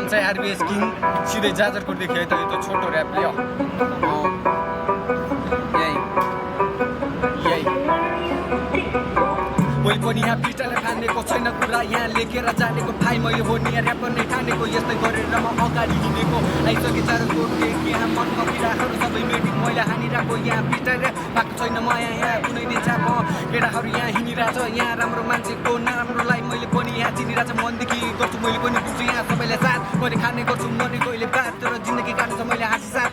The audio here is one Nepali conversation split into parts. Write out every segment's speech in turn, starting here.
चाहिँ आरबिएस किङ सिधै जाजरकोटदेखि है त यो त छोटो ऱ्याप यो मैले पनि यहाँ पिटाले फानेको छैन कुरा यहाँ लेखेर जानेको भाइ मैले हो नि ऱ्याप गर्ने ठानेको यस्तै गरेर म अगाडि हिँडेको आइसके जाजरकोटदेखि यहाँ मनमा पिराहरू सबै मेटिङ मैले हानिरहेको यहाँ पिटाले भएको छैन म यहाँ कुनै दिन चाप केटाहरू यहाँ हिँडिरहेछ यहाँ राम्रो मान्छेको नराम्रोलाई मैले पनि यहाँ चिनिरहेछ मनदेखि गर्छु मैले पनि बुझ्छु यहाँ सबैलाई साथ मैले खाने गर्छु मर्ने कहिले बात तर जिन्दगी काट्नु छ मैले हाँसी साथ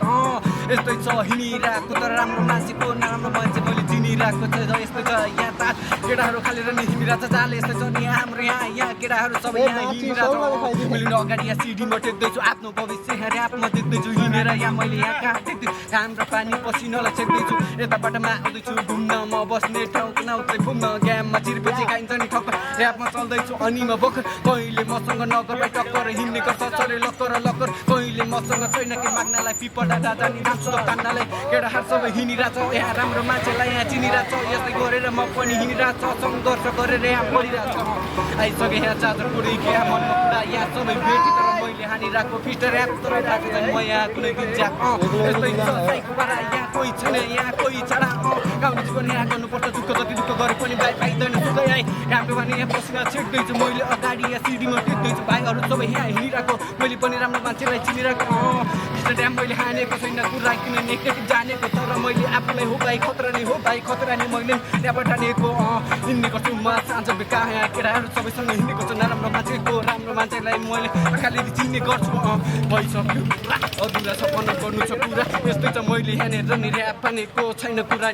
यस्तै छ हिँडिरहेको तर राम्रो मान्छेको नराम्रो मान्छे मैले चिनिरहेको छ यस्तै छ यहाँ तास केटाहरू खालेर नै हिँडिरहेछ चाल यस्तै छ नि हाम्रो यहाँ केटाहरू सबै यहाँ हिँडिरहेछ मैले अगाडि यहाँ सिडीमा टेक्दैछु आफ्नो भविष्य यहाँ ऱ्यापमा देख्दैछु हिँडेर यहाँ मैले यहाँ कहाँ देख्छु घाम र पानी पसिनालाई छेक्दैछु यता बाटोमा आउँदैछु घुम्न म बस्ने ठाउँ कुनाउ चाहिँ घुम्न ग्याममा चिरपछि खाइन्छ नि ठक्क ऱ्यापमा चल्दैछु अनि म भर्खर कहिले मसँग नगर टक्कर हिँड्ने गर्छ चरे लक्कर लक्कर कहिले मसँग छैन कि माग्नलाई पिपडा दादा नि नाच्छु त कान्नलाई केटाहरू सबै हिँडिरहेछ यहाँ राम्रो मान्छेलाई यहाँ चिनिरहेछ यस्तै गरेर म पनि हिँडिरहेछ सङ्घर्ष गरेर यहाँ पढिरहेछ आइसकेँ यहाँ जाजरकोटदेखि यहाँ मनमा कुरा यहाँ सबै भेटी तर मैले हानिरहेको फिस्टर ऱ्याप तर राखेको छैन म यहाँ कुनै दिन ज्याक यस्तै यहाँ कोही छैन यहाँ कोही छाडा गाउँले जीवन यहाँ गर्नुपर्छ दुःख जति दुःख गरे पनि भाइ पाइँदैन सुकै आइ राम्रो भने यहाँ पसिना छेक्दैछु मैले अगाडि यहाँ सिडीमा टेक्दैछु भाइहरू सबै यहाँ हिँडिरहेको मैले पनि राम्रो मान्छेलाई चिनिरहेको फिस्टर ड्याम मैले हानेको छैन कुरा किन नेगेटिभ जानेको तर मैले आफूलाई हो भाइ खतरा नि मैले त्यहाँबाट ठानेको हिँड्ने गर्छु म साँझ बेका यहाँ केटाहरू सबैसँग हिँडेको छु नराम्रो मान्छेको राम्रो मान्छेलाई मैले आँखाले चिन्ने गर्छु भइसक्यो अधुरा सपना गर्नु छ कुरा यस्तै छ मैले यहाँनिर नि ऱ्याप फानेको छैन कुरा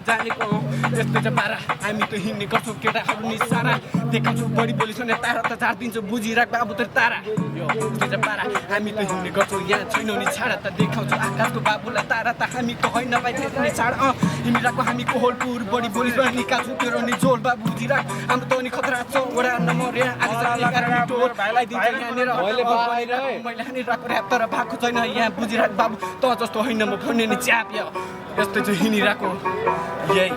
जानेको यस्तै छ पारा हामी त हिँड्ने गर्छौँ केटाहरू नि सारा देखाउँछु बढी बोली छैन तारा त झारिदिन्छु बुझिराख बाबु त तारा यस्तै छ पारा हामी त हिँड्ने गर्छौँ यहाँ छैनौ नि छाडा त देखाउँछु आकाशको बाबुलाई तारा त हामी त होइन भाइ नि छाड हिँडिरहेको हामी कोहलपुर बढी बोली निकाल्छु तेरो नि जोल बाबु बुझिराख हाम्रो त नि खतरा छ वडा नम्बर भाइलाई दिन्छ यहाँनिर मैले हानिरहेको ऱ्याप तर भएको छैन यहाँ बुझिराख बाबु त जस्तो होइन म भन्ने नि च्याप यस्तै चाहिँ हिँडिरहेको यही